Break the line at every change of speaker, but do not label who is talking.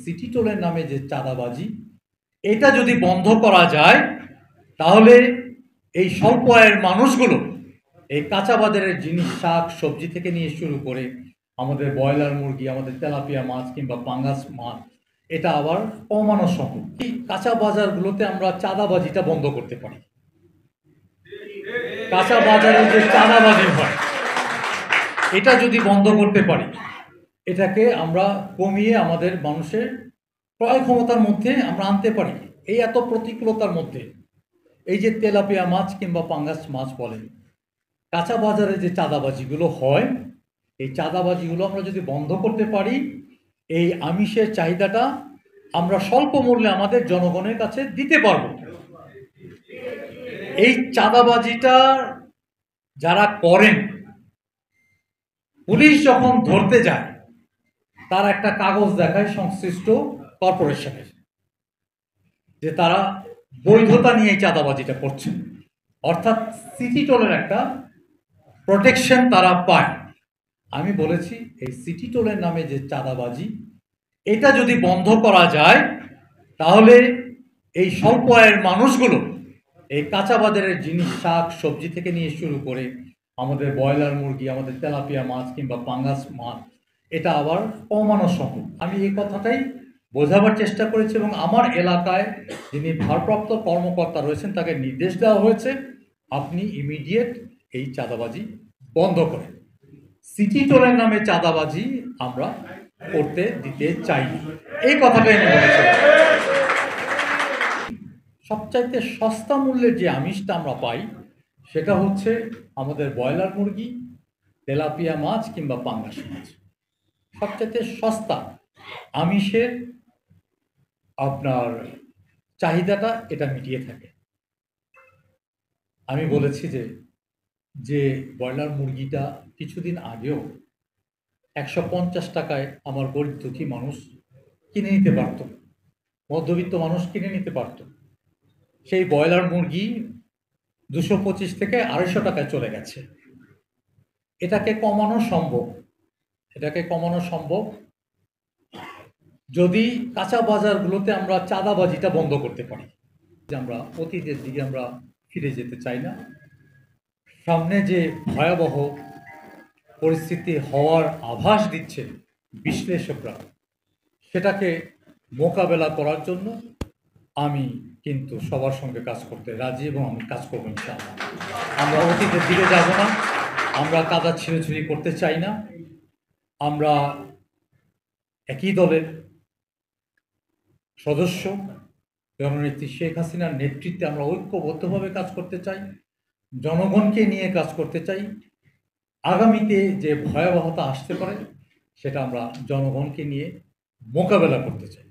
City টোলের নামে যে চাঁদাবাজি, এটা যদি বন্ধ করা যায় তাহলে এই স্বল্প আয়ের মানুষগুলো এই কাঁচা বাজারের জিনিস, শাক সবজি থেকে নিয়ে শুরু করে আমাদের ব্রয়লার মুরগি, আমাদের তেলাপিয়া মাছ কিংবা পাঙ্গাস মাছ, এটা আবার কমানো সম্ভব। এই কাঁচা বাজারগুলোতে আমরা চাঁদাবাজিটা বন্ধ করতে পারি। কাঁচা বাজারে যে চাঁদাবাজি হয় এটা যদি বন্ধ করতে পারি, এটাকে আমরা কমিয়ে আমাদের মানুষের ক্রয় ক্ষমতার মধ্যে আমরা আনতে পারি। এই এত প্রতিকূলতার মধ্যে এই যে তেলাপিয়া মাছ কিংবা পাঙ্গাস মাছ বলেন, কাঁচা বাজারে যে চাঁদাবাজিগুলো হয়, এই চাঁদাবাজিগুলো আমরা যদি বন্ধ করতে পারি, এই আমিষের চাহিদাটা আমরা স্বল্প মূল্যে আমাদের জনগণের কাছে দিতে পারবো। এই চাঁদাবাজিটা যারা করেন, পুলিশ যখন ধরতে যায় তার একটা কাগজ দেখায় সংশ্লিষ্ট কর্পোরেশনের যে তারা বৈধতা নিয়ে চাঁদাবাজিটা করছেন, অর্থাৎ সিটি টোলের একটা প্রোটেকশন তারা পায়। আমি বলেছি এই সিটি টোলের নামে যে চাঁদাবাজি, এটা যদি বন্ধ করা যায় তাহলে এই স্বল্প আয়ের মানুষগুলো এই কাঁচা বাজারের জিনিস, শাক সবজি থেকে নিয়ে শুরু করে আমাদের ব্রয়লার মুরগি, আমাদের তেলাপিয়া মাছ কিংবা পাঙ্গাস মাছ, এটা আবার কমানো সম্ভব। আমি এই কথাটাই বোঝাবার চেষ্টা করেছি এবং আমার এলাকায় যিনি ভারপ্রাপ্ত কর্মকর্তা রয়েছেন তাকে নির্দেশ দেওয়া হয়েছে আপনি ইমিডিয়েট এই চাঁদাবাজি বন্ধ করেন। সিটি টোলের নামে চাঁদাবাজি আমরা করতে দিতে চাই না, এই কথাটাই আমি বলেছিলাম। সবচাইতে সস্তা মূল্যের যে আমিষটা আমরা পাই সেটা হচ্ছে আমাদের ব্রয়লার মুরগি, তেলাপিয়া মাছ কিংবা পাঙ্গাস মাছ। সবচাইতে সস্তা আমিষের আপনার চাহিদাটা এটা মিটিয়ে থাকে। আমি বলেছি যে ব্রয়লার মুরগিটা কিছুদিন আগেও 150 টাকায় আমার গরিব দুঃখী মানুষ কিনে নিতে পারত, মধ্যবিত্ত মানুষ কিনে নিতে পারত। সেই ব্রয়লার মুরগি 225 থেকে 250 টাকায় চলে গেছে। এটাকে কমানো সম্ভব, এটাকে কমানো সম্ভব যদি কাঁচা বাজারগুলোতে আমরা চাঁদাবাজিটা বন্ধ করতে পারি। আমরা অতীতের দিকে আমরা ফিরে যেতে চাই না। সামনে যে ভয়াবহ পরিস্থিতি হওয়ার আভাস দিচ্ছে বিশ্লেষকরা, সেটাকে মোকাবেলা করার জন্য আমি কিন্তু সবার সঙ্গে কাজ করতে রাজি এবং আমি কাজ করবো ইনশাআল্লাহ। আমরা অতীতের দিকে যাব না, আমরা কাদা ছিঁড়েছুড়ি করতে চাই না। আমরা একই দলের সদস্য, জননেত্রী শেখ হাসিনার নেতৃত্বে আমরা ঐক্যবদ্ধভাবে কাজ করতে চাই, জনগণকে নিয়ে কাজ করতে চাই। আগামীতে যে ভয়াবহতা আসতে পারে সেটা আমরা জনগণকে নিয়ে মোকাবেলা করতে চাই।